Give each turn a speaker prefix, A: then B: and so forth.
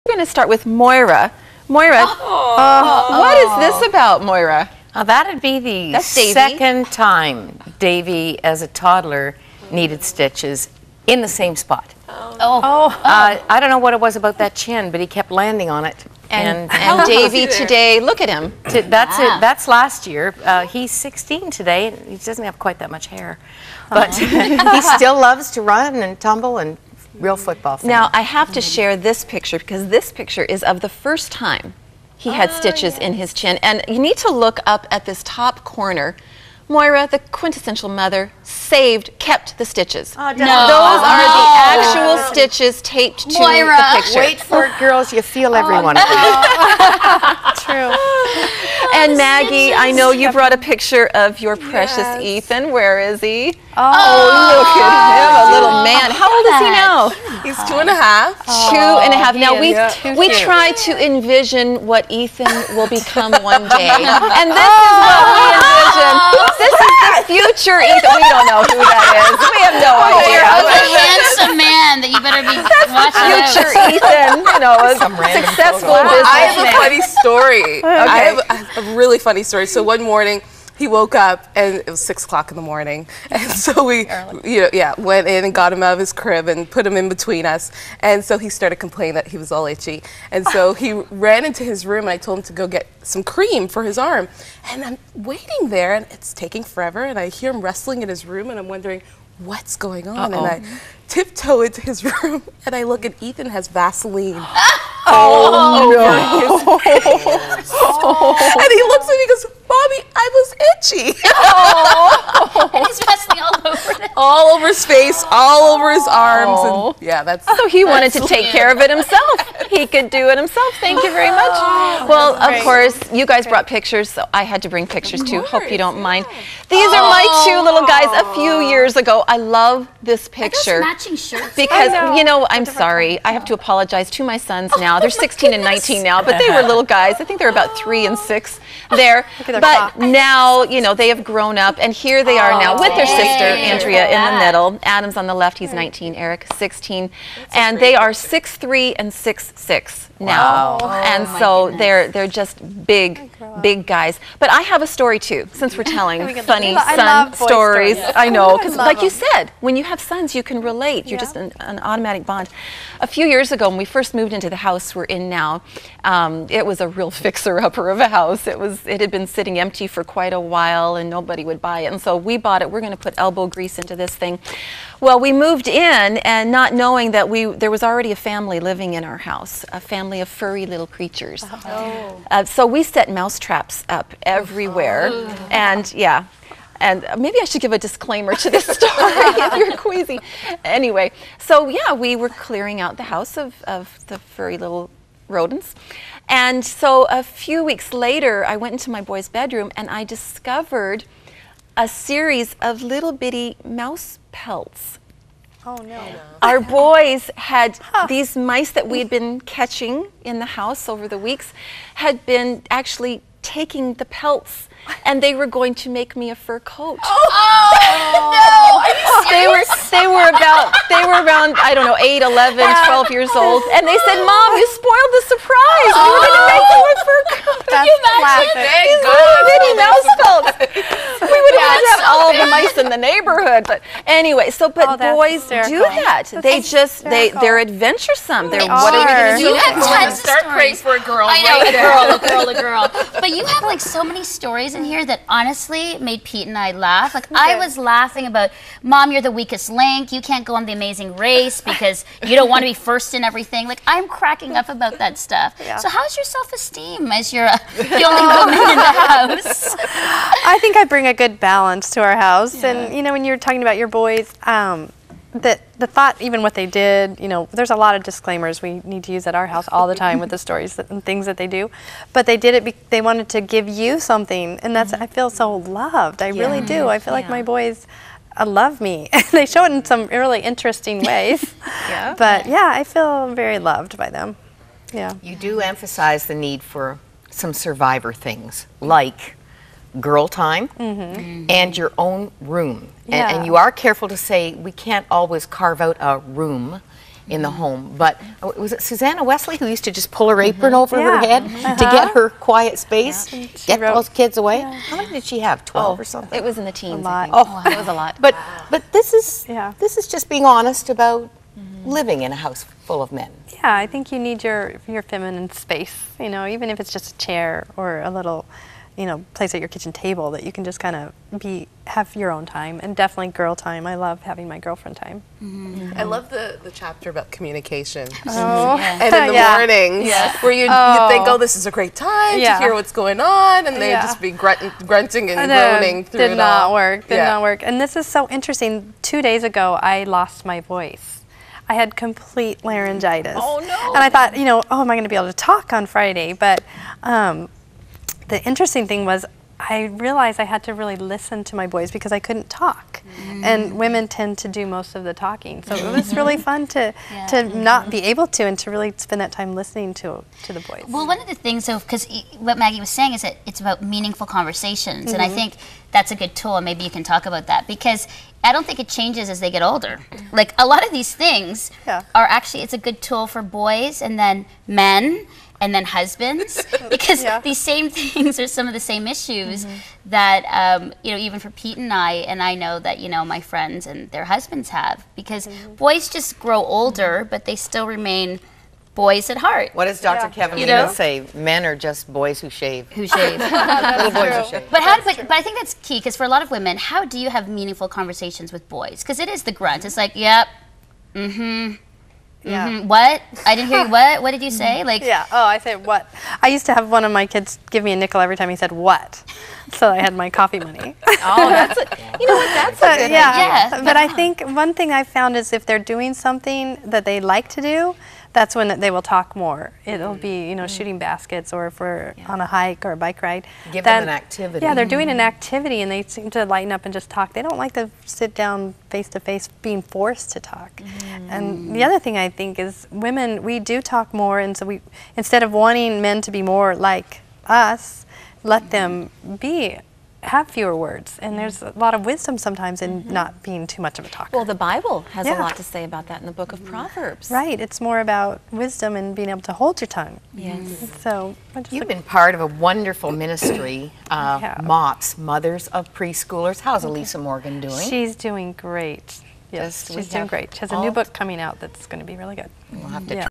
A: We're going to start with Moira. Moira, what is this about, Moira?
B: That'd be the second time Davy, as a toddler, needed stitches in the same spot. I don't know what it was about that chin, but he kept landing on it.
A: And Davy today, look at him.
B: That's it. That's last year. He's 16 today. He doesn't have quite that much hair, but he still loves to run and tumble and real football fan.
A: Now I have to share this picture because this picture is of the first time he had stitches in his chin, and you need to look up at this top corner. Moira, the quintessential mother, kept the stitches.
B: Oh,
A: no. Those are the actual stitches taped to the picture.
B: Wait for it, girls. You feel every one of them.
A: True. And Maggie, I know you brought a picture of your precious Ethan. Where is he? Oh, look at him, a little man. How old is he now?
C: He's 2.5.
A: 2.5. Now we try to envision what Ethan will become one day, and this is what we envision. This is the future Ethan. We don't know who that is. We have no idea.
D: A handsome man that you better be watching out.
A: Future Ethan, you know, a successful businessman.
C: I have a funny story. I have a really funny story. So one morning, he woke up and it was 6 o'clock in the morning, and so we, went in and got him out of his crib and put him in between us. And so he started complaining that he was all itchy, and so he ran into his room, and I told him to go get some cream for his arm. And I'm waiting there, and it's taking forever, and I hear him wrestling in his room, and I'm wondering what's going on. And I tiptoe into his room, and I look, and Ethan has Vaseline all over his face. And he looks at me and goes, "Mommy, I was itchy."
D: And he's Vaseline all over it.
C: All over his face, all over his arms. And yeah, that's
A: so he wanted to take care of it himself. He could do it himself. Thank you very much. Well, of course, you guys brought pictures, so I had to bring pictures too. Hope you don't mind. These are my two little guys a few years ago. I love this picture.
D: Matching shirts.
A: Because, you know, I'm sorry. I have to apologize to my sons now. They're 16 and 19 now, but they were little guys. I think they're about 3 and 6 there. But now, you know, they have grown up, and here they are now with their sister, Andrea, in the middle. Adam's on the left. He's 19. Eric, 16. And they are 6'3" and 6'6" now. And so they're just big guys. But I have a story too, since we're telling funny son stories. I know, because like you said, when you have sons, you can relate. You're just an automatic bond. A few years ago, when we first moved into the house we're in now, it was a real fixer-upper of a house. It had been sitting empty for quite a while, and nobody would buy it. And so we bought it. We're going to put elbow grease into this thing. Well, we moved in, and not knowing that there was already a family living in our house, a family of furry little creatures. So we set mouse traps up everywhere, and and maybe I should give a disclaimer to this story if you're queasy. Anyway, so yeah, we were clearing out the house of the furry little rodents. And so a few weeks later, I went into my boy's bedroom, and I discovered a series of little bitty mouse pelts.
E: Oh no.
A: Our boys had these mice that we'd been catching in the house over the weeks, had been actually taking the pelts, and they were going to make me a fur coat.
D: No!
A: They were around, I don't know, 8, 11, 12 years old, and they said, "Mom, you spoiled the surprise. We were going to make them a fur coat."
E: That's classic.
A: These little bitty mouse pelts. We would have had all the mice in the neighborhood, but anyway. So, but boys do that. They're adventuresome. What are we going to do?
D: You have tons of
C: start praying
D: stories.
C: for a girl.
D: I know, a girl. But you have like so many stories in here that honestly made Pete and I laugh. Like I was laughing about, "Mom, you're the weakest link. You can't go on the Amazing Race because you don't want to be first in everything." Like I'm cracking up about that stuff. So how's your self-esteem as you're the only woman in the house?
E: I think I bring a good balance to our house. And you know, when you were talking about your boys, the thought, even what they did, you know, there's a lot of disclaimers we need to use at our house all the time with the stories and things that they do. But they did it, they wanted to give you something, and that's, I feel so loved. I really do. I feel like my boys love me. They show it in some really interesting ways. But yeah, I feel very loved by them. Yeah.
B: You do emphasize the need for some survivor things, like girl time and your own room. And you are careful to say we can't always carve out a room in the home. But was it Susanna Wesley who used to just pull her apron over her head to get her quiet space, get those kids away? How many did she have? 12 or something?
A: It was in the teens.
E: A lot.
A: Oh, it was a lot.
B: But this is just being honest about living in a house full of men.
E: Yeah, I think you need your feminine space, you know, even if it's just a chair or a little, you know, place at your kitchen table that you can just kind of have your own time, and definitely girl time. I love having my girlfriend time.
C: I love the chapter about communication.
E: Oh.
C: And in the mornings, where you think, oh, this is a great time to hear what's going on, and they just be grunting and groaning through it all.
E: Did not work. And this is so interesting. 2 days ago, I lost my voice. I had complete laryngitis. Oh, no. And I thought, you know, oh, am I going to be able to talk on Friday? But the interesting thing was I realized I had to really listen to my boys because I couldn't talk. And women tend to do most of the talking. So it was really fun to not be able to, and to really spend that time listening to the boys.
D: Well, one of the things, though, because what Maggie was saying is that it's about meaningful conversations. And I think that's a good tool, and maybe you can talk about that. Because I don't think it changes as they get older. Like, a lot of these things are actually, it's a good tool for boys and then men and then husbands, because these same things are some of the same issues that, you know, even for Pete and I know that, you know, my friends and their husbands have, because boys just grow older, but they still remain boys at heart.
B: What does Dr. Kevin Lino say? Men are just boys who shave.
D: Who shave.
B: Little boys who shave.
D: But I think that's key, because for a lot of women, how do you have meaningful conversations with boys? Because it is the grunt. It's like, yep, what? I didn't hear you. What? What did you say? Like,
E: Oh, I said what? I used to have one of my kids give me a nickel every time he said what, so I had my coffee money.
A: Oh, that's you know what? That's a good idea.
E: But I think one thing I found is if they're doing something that they like to do, that's when they will talk more. It'll be, you know, shooting baskets, or if we're on a hike or a bike ride.
B: Give them an activity.
E: Yeah, they're doing an activity, and they seem to lighten up and just talk. They don't like to sit down face to face being forced to talk. And the other thing I think is women, we do talk more, and so we, instead of wanting men to be more like us, let them have fewer words. And there's a lot of wisdom sometimes in not being too much of a talker.
A: Well, the Bible has a lot to say about that in the book of Proverbs.
E: Right, it's more about wisdom and being able to hold your tongue.
A: Yes.
E: So
B: you've been part of a wonderful ministry, MOPS, Mothers of Preschoolers. How's Elisa Morgan doing?
E: She's doing great. Yes, she's doing great. She has a new book coming out that's going to be really good.
B: We'll have to